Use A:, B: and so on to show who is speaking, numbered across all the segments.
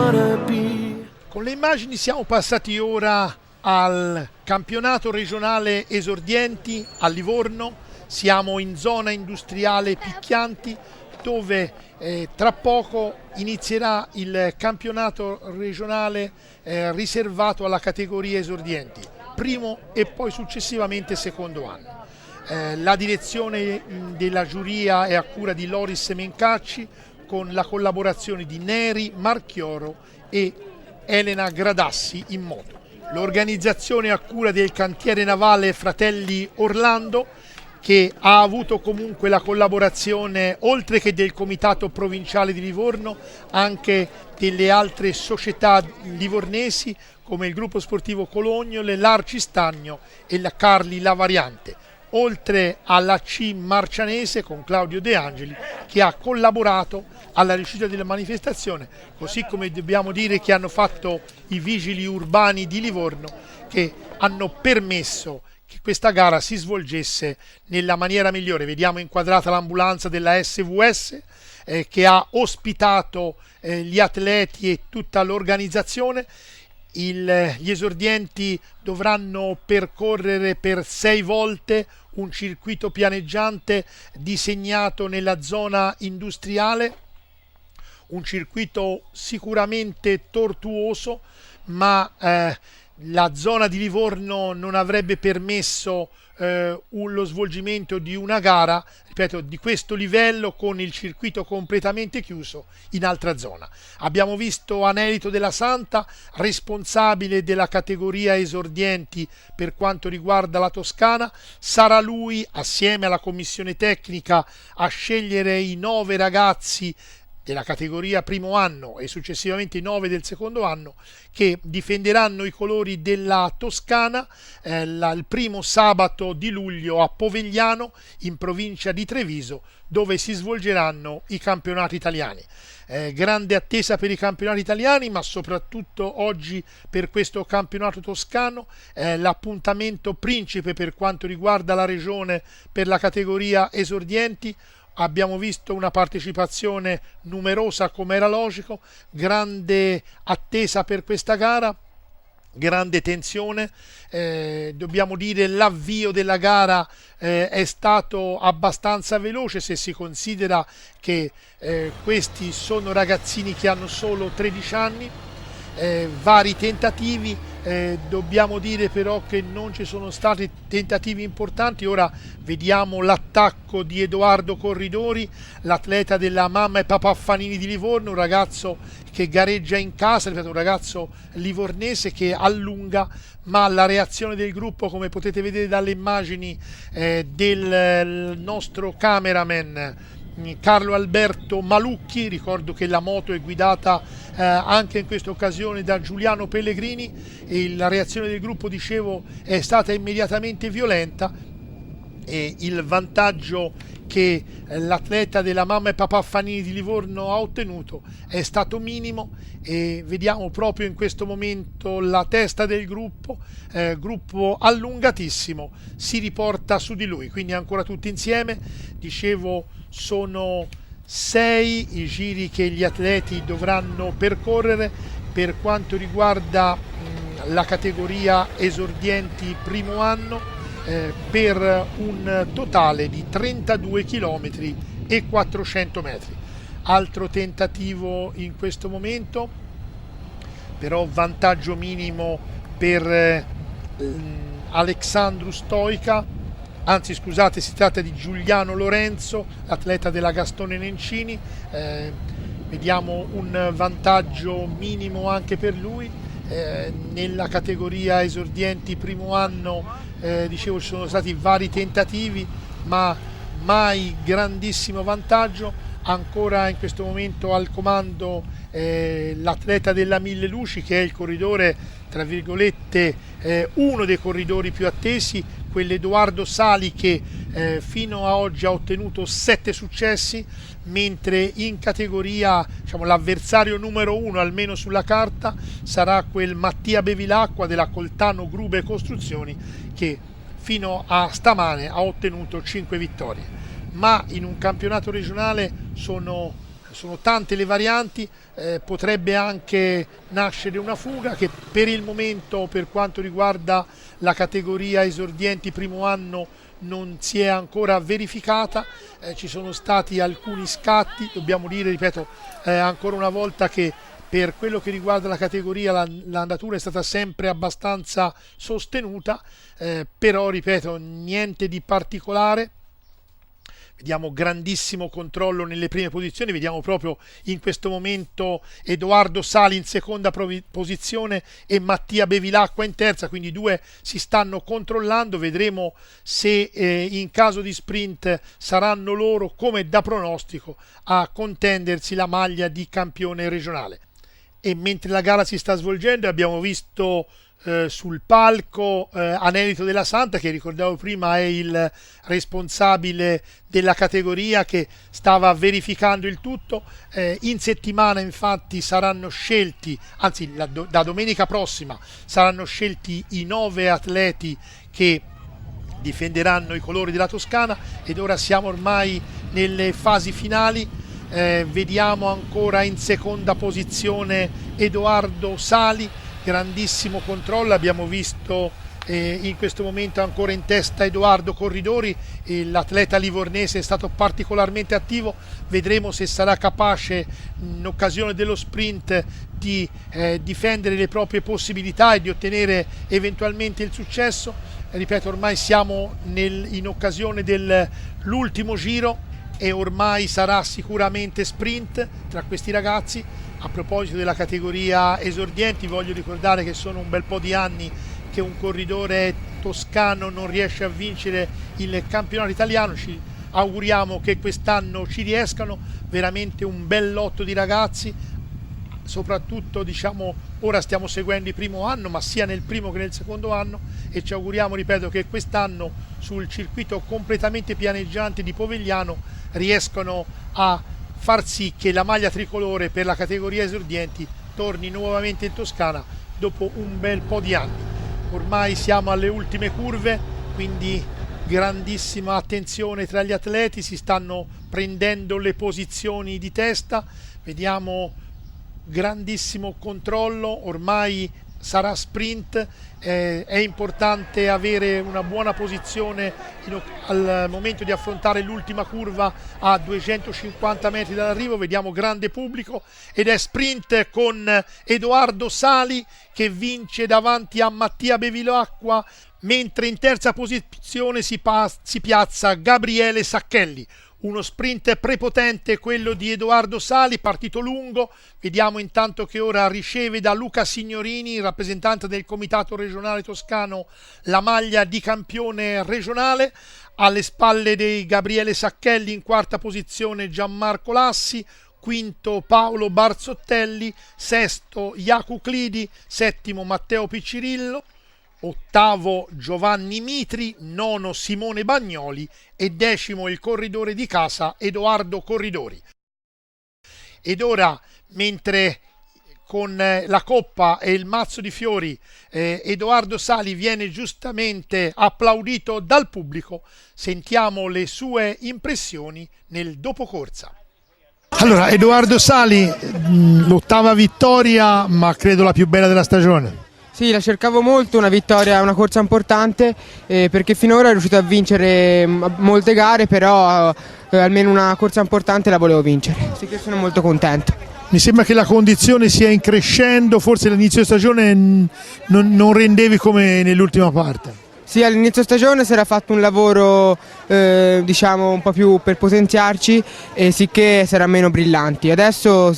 A: wanna be.
B: Con le immagini siamo passati ora al campionato regionale esordienti a Livorno. Siamo in zona industriale Picchianti, dove tra poco inizierà il campionato regionale riservato alla categoria esordienti, primo e poi successivamente secondo anno. La direzione della giuria è a cura di Loris Mencacci, con la collaborazione di Neri Marchioro e Elena Gradassi in moto. L'organizzazione è a cura del cantiere navale Fratelli Orlando, che ha avuto comunque la collaborazione, oltre che del Comitato Provinciale di Livorno, anche delle altre società livornesi come il Gruppo Sportivo Colognole, l'Arci Stagno e la Carli La Variante, oltre alla C Marcianese con Claudio De Angeli, che ha collaborato alla riuscita della manifestazione, così come dobbiamo dire che hanno fatto i vigili urbani di Livorno, che hanno permesso che questa gara si svolgesse nella maniera migliore. Vediamo inquadrata l'ambulanza della SVS che ha ospitato gli atleti e tutta l'organizzazione. Gli esordienti dovranno percorrere per 6 volte un circuito pianeggiante disegnato nella zona industriale, un circuito sicuramente tortuoso, ma la zona di Livorno non avrebbe permesso lo svolgimento di una gara, ripeto, di questo livello, con il circuito completamente chiuso in altra zona. Abbiamo visto Anelito della Santa, responsabile della categoria esordienti per quanto riguarda la Toscana. Sarà lui, assieme alla commissione tecnica, a scegliere i 9 ragazzi della categoria primo anno e successivamente i 9 del secondo anno, che difenderanno i colori della Toscana il primo sabato di luglio a Povegliano, in provincia di Treviso, dove si svolgeranno i campionati italiani. Grande attesa per i campionati italiani, ma soprattutto oggi per questo campionato toscano, l'appuntamento principe per quanto riguarda la regione per la categoria esordienti. Abbiamo visto una partecipazione numerosa come era logico, grande attesa per questa gara, grande tensione. Dobbiamo dire l'avvio della gara è stato abbastanza veloce, se si considera che questi sono ragazzini che hanno solo 13 anni. Vari tentativi, dobbiamo dire però che non ci sono stati tentativi importanti. Ora vediamo l'attacco di Edoardo Corridori, l'atleta della Mamma e Papà Fanini di Livorno, un ragazzo che gareggia in casa, un ragazzo livornese che allunga, ma la reazione del gruppo, come potete vedere dalle immagini del nostro cameraman Carlo Alberto Malucchi, ricordo che la moto è guidata anche in questa occasione da Giuliano Pellegrini, e la reazione del gruppo, dicevo, è stata immediatamente violenta, e il vantaggio che l'atleta della Mamma e Papà Fanini di Livorno ha ottenuto è stato minimo, e vediamo proprio in questo momento la testa del gruppo allungatissimo, si riporta su di lui. Quindi ancora tutti insieme, dicevo, sono 6 i giri che gli atleti dovranno percorrere per quanto riguarda la categoria esordienti primo anno, per un totale di 32 km e 400 metri. Altro tentativo in questo momento, però vantaggio minimo per Alexandru Stoica, anzi scusate, si tratta di Giuliano Lorenzo, atleta della Gastone Nencini. Vediamo un vantaggio minimo anche per lui. Nella categoria esordienti primo anno, dicevo, ci sono stati vari tentativi, ma mai grandissimo vantaggio. Ancora in questo momento al comando l'atleta della Mille Luci, che è il corridore, tra virgolette, uno dei corridori più attesi, quell'Edoardo Sali, che fino a oggi ha ottenuto 7 successi, mentre in categoria, diciamo, l'avversario numero 1, almeno sulla carta, sarà quel Mattia Bevilacqua della Coltano Grube Costruzioni, che fino a stamane ha ottenuto 5 vittorie. Ma in un campionato regionale sono sono tante le varianti, potrebbe anche nascere una fuga che per il momento, per quanto riguarda la categoria esordienti primo anno, non si è ancora verificata. Ci sono stati alcuni scatti, dobbiamo dire, ripeto, ancora una volta che per quello che riguarda la categoria l'andatura è stata sempre abbastanza sostenuta, però ripeto, niente di particolare. Vediamo grandissimo controllo nelle prime posizioni, vediamo proprio in questo momento Edoardo Sali in seconda posizione e Mattia Bevilacqua in terza, quindi i due si stanno controllando. Vedremo se in caso di sprint saranno loro, come da pronostico, a contendersi la maglia di campione regionale. E mentre la gara si sta svolgendo abbiamo visto sul palco Anelito della Santa, che ricordavo prima è il responsabile della categoria che stava verificando il tutto. In settimana infatti saranno scelti, anzi da domenica prossima saranno scelti i 9 atleti che difenderanno i colori della Toscana, ed ora siamo ormai nelle fasi finali. Vediamo ancora in seconda posizione Edoardo Sali, grandissimo controllo. Abbiamo visto in questo momento ancora in testa Edoardo Corridori, l'atleta livornese è stato particolarmente attivo. Vedremo se sarà capace in occasione dello sprint di difendere le proprie possibilità e di ottenere eventualmente il successo. Ripeto, ormai siamo in occasione dell'ultimo giro e ormai sarà sicuramente sprint tra questi ragazzi. A proposito della categoria esordienti, voglio ricordare che sono un bel po' di anni che un corridore toscano non riesce a vincere il campionato italiano. Ci auguriamo che quest'anno ci riescano, veramente un bel lotto di ragazzi, soprattutto ora stiamo seguendo il primo anno, ma sia nel primo che nel secondo anno, e ci auguriamo, ripeto, che quest'anno sul circuito completamente pianeggiante di Povegliano riescano a far sì che la maglia tricolore per la categoria esordienti torni nuovamente in Toscana dopo un bel po' di anni. Ormai siamo alle ultime curve, quindi grandissima attenzione tra gli atleti, si stanno prendendo le posizioni di testa. Vediamo grandissimo controllo, ormai sarà sprint. È importante avere una buona posizione al momento di affrontare l'ultima curva a 250 metri dall'arrivo. Vediamo grande pubblico ed è sprint con Edoardo Sali che vince davanti a Mattia Bevilacqua, mentre in terza posizione si piazza Gabriele Sacchelli. Uno sprint prepotente quello di Edoardo Sali, partito lungo. Vediamo intanto che ora riceve da Luca Signorini, rappresentante del Comitato Regionale Toscano, la maglia di campione regionale. Alle spalle di Gabriele Sacchelli in quarta posizione Gianmarco Lassi, quinto Paolo Barzottelli, sesto Jacu Clidi, settimo Matteo Piccirillo, ottavo Giovanni Mitri, nono Simone Bagnoli e decimo il corridore di casa Edoardo Corridori. Ed ora, mentre con la coppa e il mazzo di fiori Edoardo Sali viene giustamente applaudito dal pubblico, sentiamo le sue impressioni nel dopocorsa. Allora, Edoardo Sali, l'ottava vittoria, ma credo la più bella della stagione.
A: Sì, la cercavo molto, una vittoria, una corsa importante, perché finora è riuscito a vincere molte gare, però almeno una corsa importante la volevo vincere, sì che sono molto contento.
B: Mi sembra che la condizione sia in crescendo, forse all'inizio stagione non rendevi come nell'ultima parte.
A: Sì, all'inizio stagione si era fatto un lavoro diciamo un po' più per potenziarci e sicché si era meno brillanti. Adesso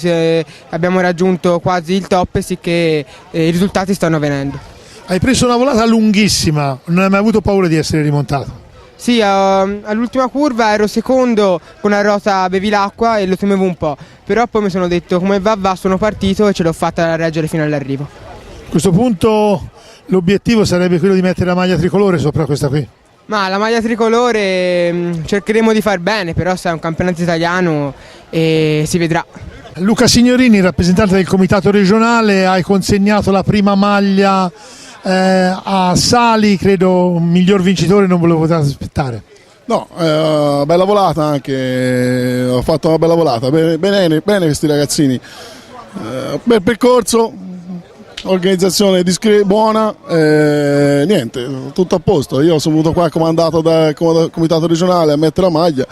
A: abbiamo raggiunto quasi il top e sicché i risultati stanno venendo.
B: Hai preso una volata lunghissima, non hai mai avuto paura di essere rimontato?
A: Sì, all'ultima curva ero secondo con la rota Bevilacqua e lo temevo un po', però poi mi sono detto come va, sono partito e ce l'ho fatta reggere fino all'arrivo.
B: A questo punto l'obiettivo sarebbe quello di mettere la maglia tricolore sopra questa qui?
A: Ma la maglia tricolore cercheremo di far bene, però se è un campionato italiano e si vedrà.
B: Luca Signorini, rappresentante del comitato regionale, hai consegnato la prima maglia a Sali, credo un miglior vincitore non ve lo potete aspettare.
C: No, bella volata anche, ho fatto una bella volata, bene questi ragazzini, bel percorso, organizzazione buona, niente, tutto a posto. Io sono venuto qua comandato dal comitato regionale a mettere la maglia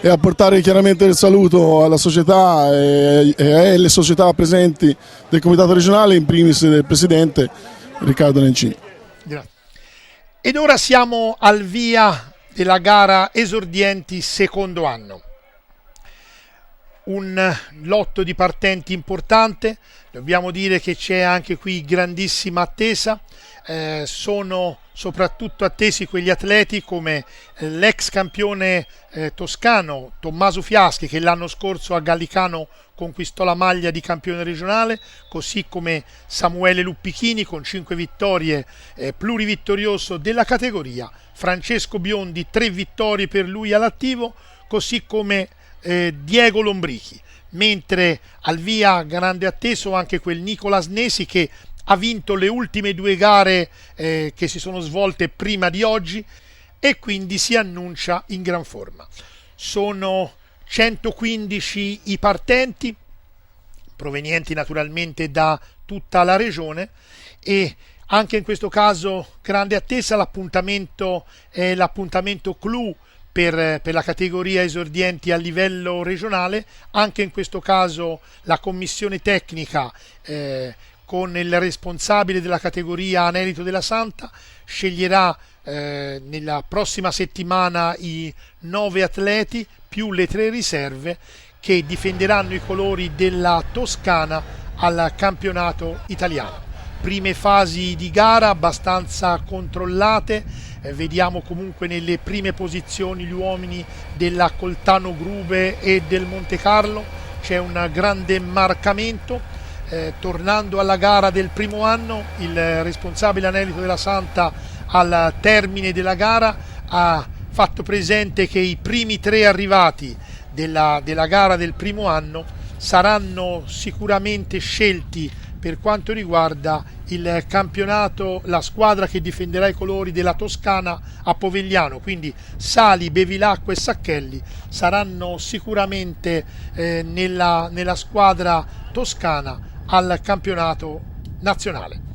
C: e a portare chiaramente il saluto alla società e alle società presenti del comitato regionale, in primis del presidente Riccardo Nencini.
B: Grazie. Ed ora siamo al via della gara esordienti secondo anno. Un lotto di partenti importante, dobbiamo dire che c'è anche qui grandissima attesa, sono soprattutto attesi quegli atleti come l'ex campione toscano Tommaso Fiaschi, che l'anno scorso a Gallicano conquistò la maglia di campione regionale, così come Samuele Luppichini con 5 vittorie, plurivittorioso della categoria, Francesco Biondi 3 vittorie per lui all'attivo, così come Diego Lombrichi, mentre al via grande atteso anche quel Nicola Snesi che ha vinto le ultime 2 gare che si sono svolte prima di oggi e quindi si annuncia in gran forma. Sono 115 i partenti, provenienti naturalmente da tutta la regione, e anche in questo caso grande attesa. L'appuntamento è l'appuntamento clou per la categoria esordienti a livello regionale. Anche in questo caso la commissione tecnica con il responsabile della categoria Anelito della Santa sceglierà nella prossima settimana i 9 atleti più le 3 riserve che difenderanno i colori della Toscana al campionato italiano. Prime fasi di gara abbastanza controllate, vediamo comunque nelle prime posizioni gli uomini della Coltano Grube e del Montecarlo, c'è un grande marcamento. Tornando alla gara del primo anno, il responsabile Anelito della Santa al termine della gara ha fatto presente che i primi 3 arrivati della gara del primo anno saranno sicuramente scelti per quanto riguarda il campionato, la squadra che difenderà i colori della Toscana a Povegliano, quindi Sali, Bevilacqua e Sacchelli saranno sicuramente nella squadra toscana al campionato nazionale.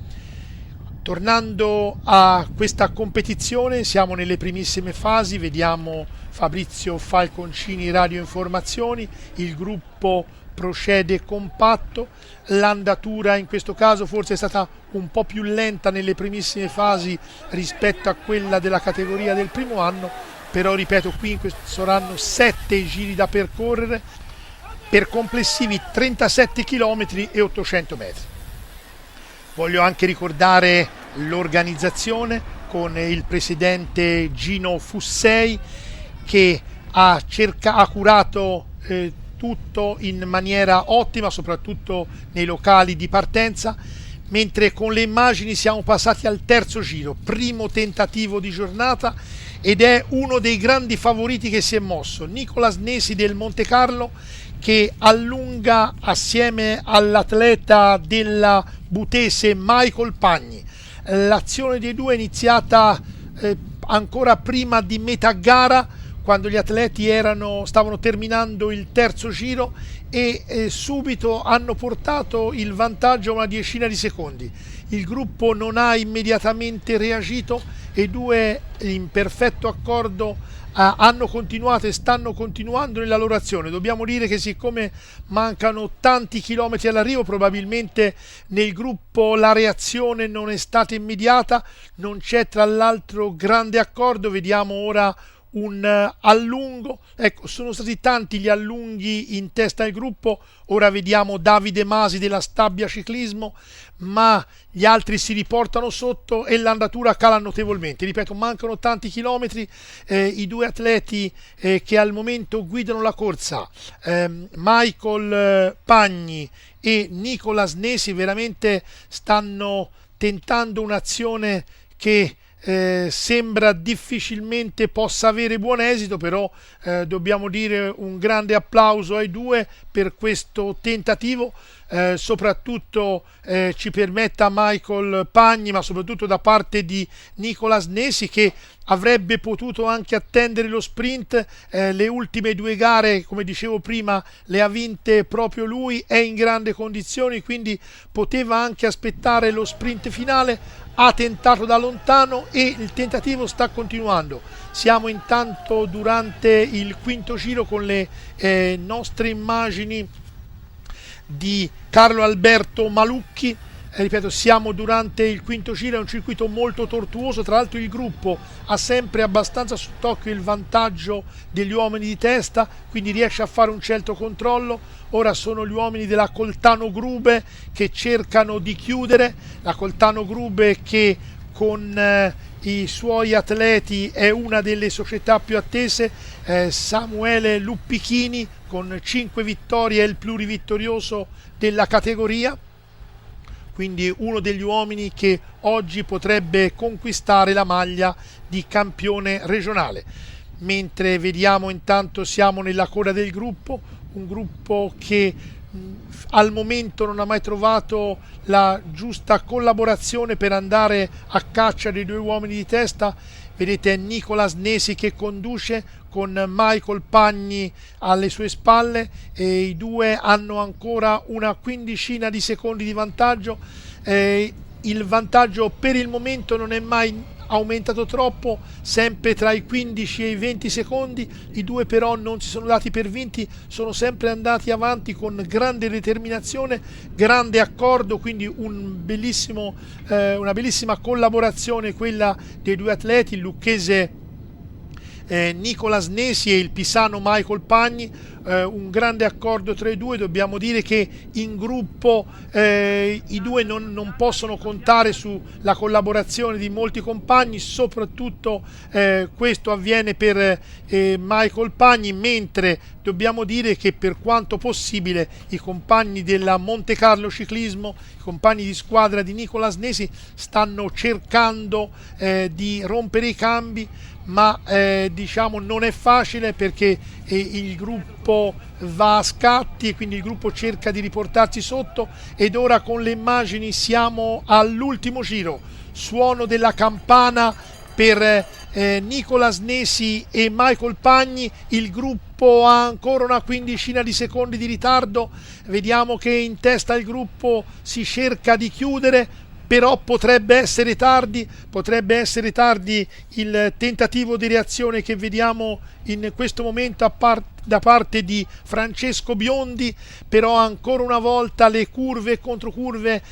B: Tornando a questa competizione, siamo nelle primissime fasi, vediamo Fabrizio Falconcini, Radio Informazioni, il gruppo procede compatto, l'andatura in questo caso forse è stata un po' più lenta nelle primissime fasi rispetto a quella della categoria del primo anno, però ripeto, qui saranno 7 giri da percorrere per complessivi 37 km e 800 metri. Voglio anche ricordare l'organizzazione con il presidente Gino Fussei che ha curato tutto in maniera ottima, soprattutto nei locali di partenza, mentre con le immagini siamo passati al terzo giro, primo tentativo di giornata, ed è uno dei grandi favoriti che si è mosso, Nicola Snesi del Montecarlo, che allunga assieme all'atleta della Butese Michael Pagni. L'azione dei due è iniziata ancora prima di metà gara, quando gli atleti stavano terminando il terzo giro e subito hanno portato il vantaggio a una decina di secondi. Il gruppo non ha immediatamente reagito e i due, in perfetto accordo, hanno continuato e stanno continuando nella loro azione. Dobbiamo dire che siccome mancano tanti chilometri all'arrivo, probabilmente nel gruppo la reazione non è stata immediata, non c'è tra l'altro grande accordo. Vediamo ora un allungo, ecco, sono stati tanti gli allunghi in testa al gruppo. Ora vediamo Davide Masi della Stabia Ciclismo, ma gli altri si riportano sotto e l'andatura cala notevolmente. Ripeto, mancano tanti chilometri. I due atleti che al momento guidano la corsa, Michael Pagni e Nicola Snesi, veramente stanno tentando un'azione che sembra difficilmente possa avere buon esito, però dobbiamo dire un grande applauso ai due per questo tentativo. soprattutto ci permetta Michael Pagni, ma soprattutto da parte di Nicolas Nesi, che avrebbe potuto anche attendere lo sprint. Le ultime 2 gare, come dicevo prima, le ha vinte proprio lui, è in grande condizioni, quindi poteva anche aspettare lo sprint finale. Ha tentato da lontano e il tentativo sta continuando. Siamo intanto durante il quinto giro con le nostre immagini di Carlo Alberto Malucchi. Ripeto, siamo durante il quinto giro, è un circuito molto tortuoso, tra l'altro il gruppo ha sempre abbastanza sott'occhio il vantaggio degli uomini di testa, quindi riesce a fare un certo controllo. Ora sono gli uomini della Coltano Grube che cercano di chiudere, la Coltano Grube che con i suoi atleti è una delle società più attese. Samuele Luppichini con 5 vittorie è il plurivittorioso della categoria, quindi uno degli uomini che oggi potrebbe conquistare la maglia di campione regionale. Mentre vediamo, intanto siamo nella coda del gruppo, un gruppo che al momento non ha mai trovato la giusta collaborazione per andare a caccia dei 2 uomini di testa. Vedete Nicolas Nesi che conduce con Michael Pagni alle sue spalle, e i 2 hanno ancora una quindicina di secondi di vantaggio. Il vantaggio per il momento non è mai aumentato troppo, sempre tra i 15 e i 20 secondi. I 2 però non si sono dati per vinti, sono sempre andati avanti con grande determinazione, grande accordo, quindi una bellissima collaborazione quella dei 2 atleti, il lucchese Nicolas Nesi e il pisano Michael Pagni. Un grande accordo tra i 2. Dobbiamo dire che in gruppo i 2 non possono contare sulla collaborazione di molti compagni, soprattutto questo avviene per Michael Pagni, mentre dobbiamo dire che per quanto possibile i compagni della Monte Carlo Ciclismo, i compagni di squadra di Nicolas Nesi, stanno cercando di rompere i cambi, ma diciamo non è facile perché il gruppo va a scatti e quindi il gruppo cerca di riportarsi sotto. Ed ora con le immagini siamo all'ultimo giro, suono della campana per Nicolas Nesi e Michael Pagni. Il gruppo ha ancora una quindicina di secondi di ritardo, vediamo che in testa al gruppo si cerca di chiudere, però potrebbe essere tardi il tentativo di reazione che vediamo in questo momento da parte di Francesco Biondi. Però ancora una volta le curve e controcurve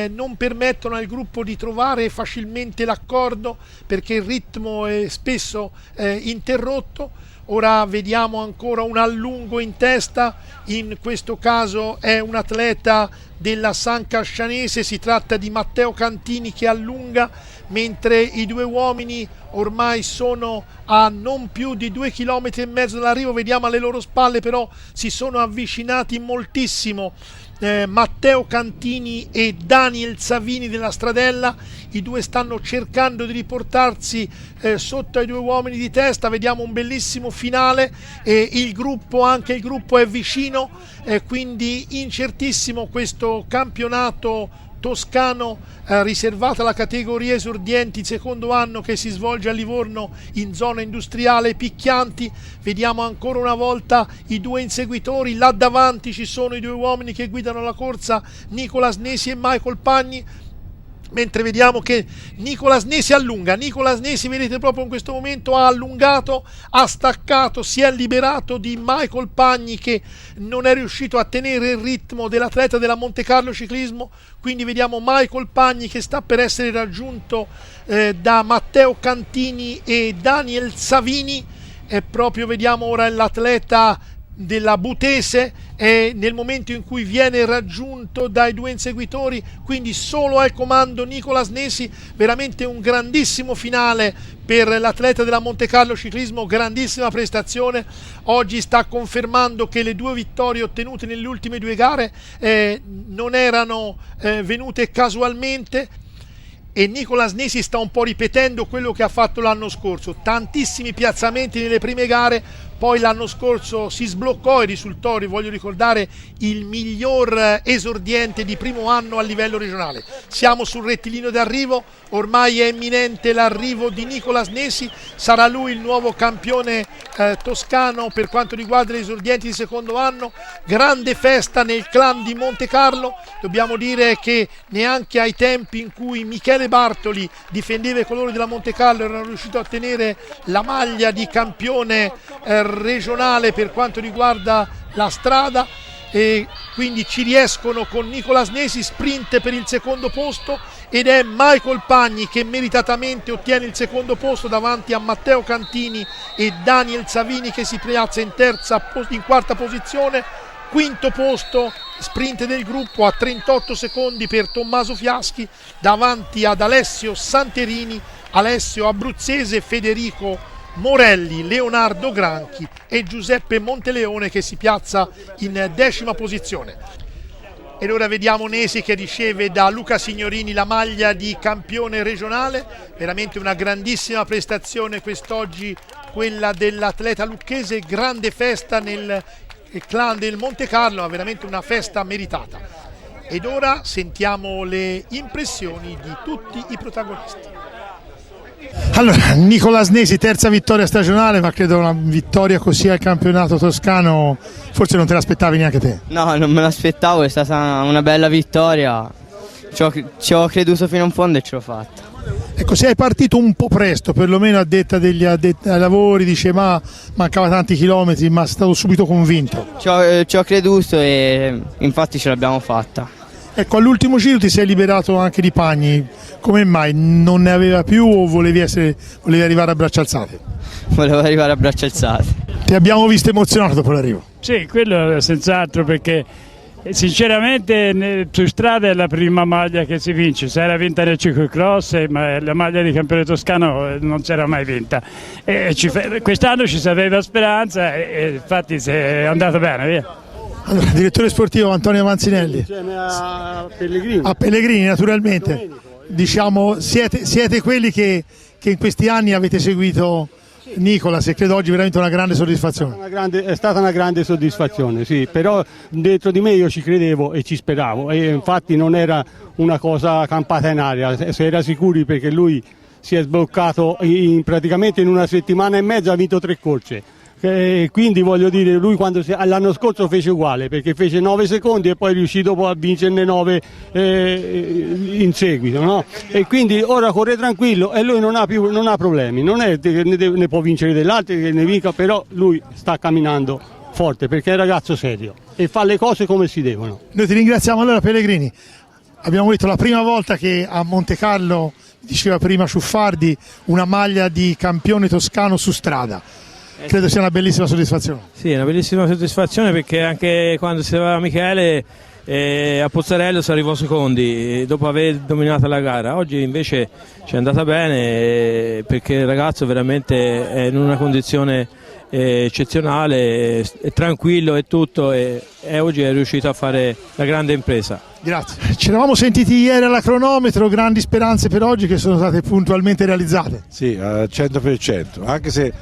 B: non permettono al gruppo di trovare facilmente l'accordo, perché il ritmo è spesso interrotto. Ora vediamo ancora un allungo in testa, in questo caso è un atleta della San Cascianese, si tratta di Matteo Cantini che allunga, mentre i 2 uomini ormai sono a non più di 2,5 km dall'arrivo. Vediamo alle loro spalle però si sono avvicinati moltissimo Matteo Cantini e Daniel Savini della Stradella. I 2 stanno cercando di riportarsi sotto ai 2 uomini di testa. Vediamo un bellissimo finale, anche il gruppo è vicino, quindi incertissimo questo campionato toscano riservato alla categoria esordienti, secondo anno, che si svolge a Livorno in zona industriale Picchianti. Vediamo ancora una volta i 2 inseguitori, là davanti ci sono i 2 uomini che guidano la corsa, Nicolas Nesi e Michael Pagni, mentre vediamo che Nicolas Nesi allunga. Nicolas Nesi, vedete, proprio in questo momento ha allungato, ha staccato, si è liberato di Michael Pagni che non è riuscito a tenere il ritmo dell'atleta della Monte Carlo Ciclismo. Quindi vediamo Michael Pagni che sta per essere raggiunto da Matteo Cantini e Daniel Savini, e proprio vediamo ora l'atleta della Butese nel momento in cui viene raggiunto dai 2 inseguitori, quindi solo al comando Nicolas Nesi. Veramente un grandissimo finale per l'atleta della Monte Carlo Ciclismo, grandissima prestazione. Oggi sta confermando che le 2 vittorie ottenute nelle ultime 2 gare non erano venute casualmente, e Nicola Snesi sta un po' ripetendo quello che ha fatto l'anno scorso, tantissimi piazzamenti nelle prime gare. Poi l'anno scorso si sbloccò e risultò, voglio ricordare, il miglior esordiente di primo anno a livello regionale. Siamo sul rettilineo d'arrivo, ormai è imminente l'arrivo di Nicola Snesi, sarà lui il nuovo campione toscano per quanto riguarda gli esordienti di secondo anno. Grande festa nel clan di Montecarlo, dobbiamo dire che neanche ai tempi in cui Michele Bartoli difendeva i colori della Montecarlo erano riusciti a ottenere la maglia di campione regionale per quanto riguarda la strada, e quindi ci riescono con Nicola Snesi, sprint per il secondo posto, ed è Michael Pagni che meritatamente ottiene il secondo posto davanti a Matteo Cantini e Daniel Savini che si piazza in quarta posizione. Quinto posto sprint del gruppo a 38 secondi per Tommaso Fiaschi davanti ad Alessio Santerini, Alessio Abruzzese, Federico Morelli, Leonardo Granchi e Giuseppe Monteleone che si piazza in 10ª posizione. Ed ora vediamo Nesi che riceve da Luca Signorini la maglia di campione regionale. Veramente una grandissima prestazione quest'oggi quella dell'atleta lucchese, grande festa nel clan del Montecarlo, ma veramente una festa meritata. Ed ora sentiamo le impressioni di tutti i protagonisti.
D: Allora, Nicola Snesi, terza vittoria stagionale, ma credo una vittoria così al campionato toscano, forse non te l'aspettavi neanche te?
E: No, non me l'aspettavo, è stata una bella vittoria, ci ho creduto fino in fondo e ce l'ho fatta.
D: Ecco, sei partito un po' presto, perlomeno a detta degli addetti ai lavori, dice ma mancava tanti chilometri, ma sei stato subito convinto.
E: Ci ho creduto e infatti ce l'abbiamo fatta.
D: Ecco, all'ultimo giro ti sei liberato anche di Pagni, come mai? Non ne aveva più o volevi arrivare a braccia alzate?
E: Volevo arrivare a braccia alzate.
D: Ti abbiamo visto emozionato dopo l'arrivo?
F: Sì, quello senz'altro, perché sinceramente su strada è la prima maglia che si vince. Si era vinta nel ciclocross, ma la maglia di campione toscano non si era mai vinta. Quest'anno ci si aveva speranza e infatti è andato bene, via.
D: Allora, direttore sportivo Antonio Manzinelli.
G: Insieme a Pellegrini.
D: A Pellegrini, naturalmente. Diciamo, siete quelli che in questi anni avete seguito Nicola, se credo oggi veramente una grande soddisfazione.
G: È stata una grande soddisfazione, sì, però dentro di me io ci credevo e ci speravo, e infatti non era una cosa campata in aria, si era sicuri, perché lui si è sbloccato praticamente in una settimana e mezza, ha vinto 3 corse. Quindi voglio dire, lui l'anno scorso fece uguale, perché fece 9 secondi e poi riuscì dopo a vincerne 9 in seguito, no? E quindi ora corre tranquillo e lui non ha problemi, non è che ne può vincere dell'altro, che ne vinca, però lui sta camminando forte perché è un ragazzo serio e fa le cose come si devono.
D: Noi ti ringraziamo. Allora Pellegrini, abbiamo detto la prima volta che a Montecarlo, diceva prima Ciuffardi, una maglia di campione toscano su strada. Credo sia una bellissima soddisfazione.
H: Sì, una bellissima soddisfazione, perché anche quando si aveva Michele a Pozzarello si arrivò secondi dopo aver dominato la gara. Oggi invece ci è andata bene, perché il ragazzo veramente è in una condizione eccezionale, è tranquillo e tutto, e oggi è riuscito a fare la grande impresa.
D: Grazie. Ci eravamo sentiti ieri alla cronometro, grandi speranze per oggi che sono state puntualmente realizzate.
I: Sì, al 100%, anche se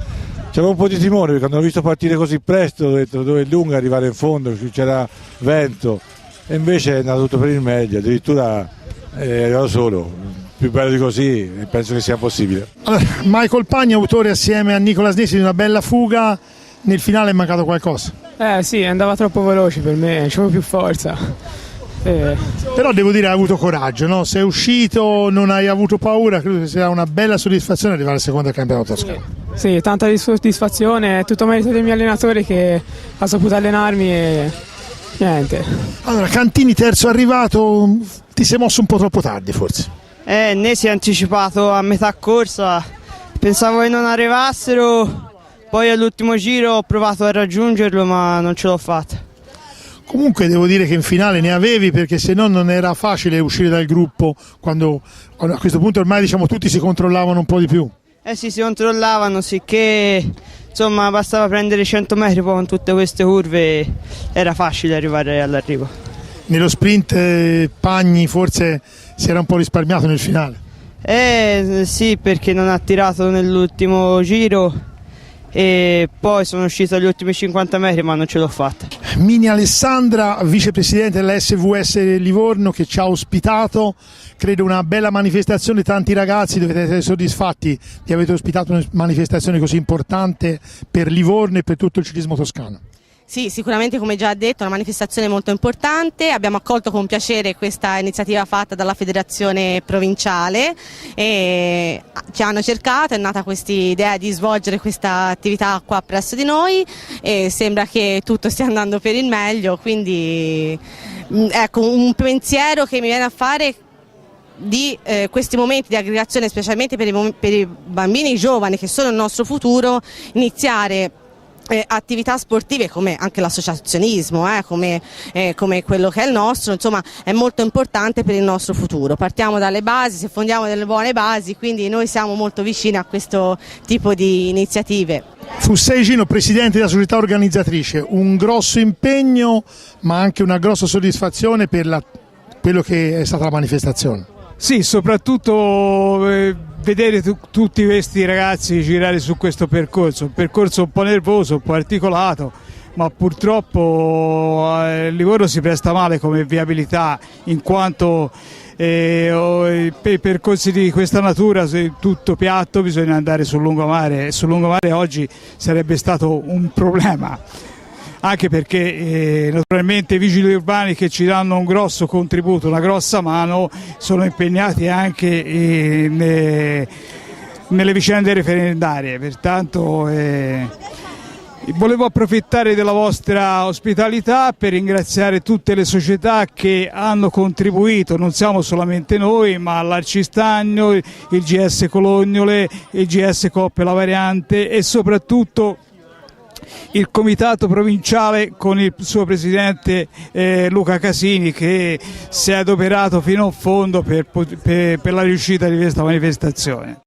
I: c'avevo un po' di timore, perché quando ho visto partire così presto ho detto dove è lunga arrivare in fondo, c'era vento, e invece è andato tutto per il meglio, addirittura è arrivato solo. Più bello di così penso che sia possibile.
D: Allora, Michael Pagni, autore assieme a Nicola Snesi di una bella fuga, nel finale è mancato qualcosa?
A: Sì, andava troppo veloce per me, c'avevo più forza.
D: Però devo dire hai avuto coraggio, no? Sei uscito, non hai avuto paura, credo che sia una bella soddisfazione arrivare al secondo campionato toscano.
A: Sì, tanta soddisfazione, è tutto merito del mio allenatore che ha saputo allenarmi e niente.
D: Allora, Cantini terzo arrivato, ti sei mosso un po' troppo tardi forse?
E: Ne si è anticipato a metà corsa, pensavo che non arrivassero, poi all'ultimo giro ho provato a raggiungerlo ma non ce l'ho fatta.
D: Comunque devo dire che in finale ne avevi, perché se no non era facile uscire dal gruppo, quando a questo punto ormai diciamo tutti si controllavano un po' di più.
E: Sì, si controllavano, sicché insomma bastava prendere 100 metri poi con tutte queste curve era facile arrivare all'arrivo.
D: Nello sprint Pagni forse si era un po' risparmiato nel finale.
E: Sì, perché non ha tirato nell'ultimo giro e poi sono uscito agli ultimi 50 metri ma non ce l'ho fatta.
D: Mini Alessandra, vicepresidente della SVS Livorno, che ci ha ospitato, credo una bella manifestazione, tanti ragazzi, dovete essere soddisfatti di aver ospitato una manifestazione così importante per Livorno e per tutto il ciclismo toscano.
J: Sì, sicuramente, come già detto, è una manifestazione molto importante. Abbiamo accolto con piacere questa iniziativa fatta dalla federazione provinciale e ci hanno cercato, è nata questa idea di svolgere questa attività qua presso di noi e sembra che tutto stia andando per il meglio, quindi ecco, un pensiero che mi viene a fare di questi momenti di aggregazione, specialmente per i bambini giovani che sono il nostro futuro, iniziare attività sportive come anche l'associazionismo, come quello che è il nostro, insomma è molto importante per il nostro futuro. Partiamo dalle basi, se fondiamo delle buone basi, quindi noi siamo molto vicini a questo tipo di iniziative.
D: Fussei Gino, presidente della società organizzatrice, un grosso impegno ma anche una grossa soddisfazione per quello che è stata la manifestazione.
F: Sì, soprattutto vedere tutti questi ragazzi girare su questo percorso, un percorso un po' nervoso, un po' articolato, ma purtroppo Livorno si presta male come viabilità, in quanto per percorsi di questa natura, se tutto piatto, bisogna andare sul lungomare e sul lungomare oggi sarebbe stato un problema. Anche perché naturalmente i vigili urbani, che ci danno un grosso contributo, una grossa mano, sono impegnati anche nelle vicende referendarie, pertanto volevo approfittare della vostra ospitalità per ringraziare tutte le società che hanno contribuito, non siamo solamente noi, ma l'Arcistagno, il GS Colognole, il GS Coppe La Variante e soprattutto il comitato provinciale con il suo presidente Luca Casini, che si è adoperato fino a fondo per la riuscita di questa manifestazione.